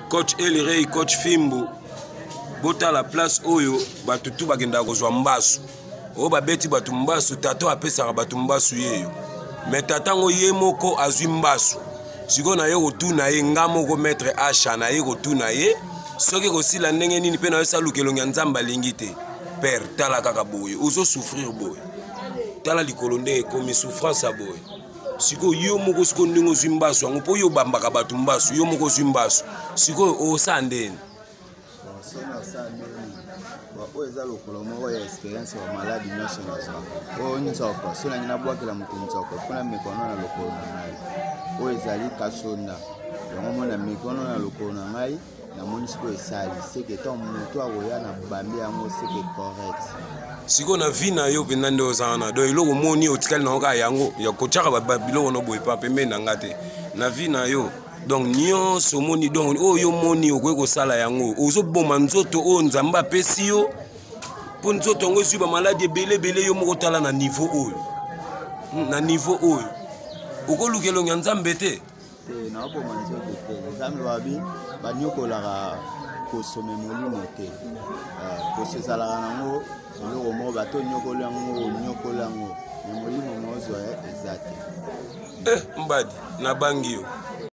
coach Elirei, coach Fimbo, bota la place oyo, batutu bagenda kozwa mbasu. O babeti batu mbasu, tato apesaka batu mbasu yeyo. Mais tatango ye moko azwi mbasu. Siko na ye rotuna ye ngamoko maître Acha na ye rotuna ye. Soki kosila ndenge nini pe na yo salukelo nzamba lingi te. Père, tala kaka boye, ozo souffrir boye. Tala likolo ndenge komi souffrance a boye. Siko yo moko siko ndenge ozwi mbasu, yango po yo bambaka batu mbasu, yo moko ozwi mbasu. Siko osa ndeni. Oza lokolo moko ya experience wa maladi nyonso nazwa oyo nzoko so nangi nabwakela moto nzoko mpona mikono na lokolo na ngai oyo ezali kasonda yango mona mikono na lokolo na ngai namoni siko esali seke to moto akoya na bambi yango seke correct siko na vi na yo mpenza nde ozala na do eloko moni otikali na oka yango ya kotiaka biloko no boye pa pembeni na nga te na vi na yo. Donc nyonso moni donc oyo moni okoki kosala yango ozoboma nzoto oyo nzambe apesi yo mpo nzoto yango ezwi bamaladi ebele yo moko tala na niveau oyo na niveau oyo okolukela ya nzambe te naoboma nzoto te nzambe babi banyokolaka kosome molimo te poso ezalaka nango eloko moko bato nyokola yango me molimo mozwa eza te mbadi nabangi yo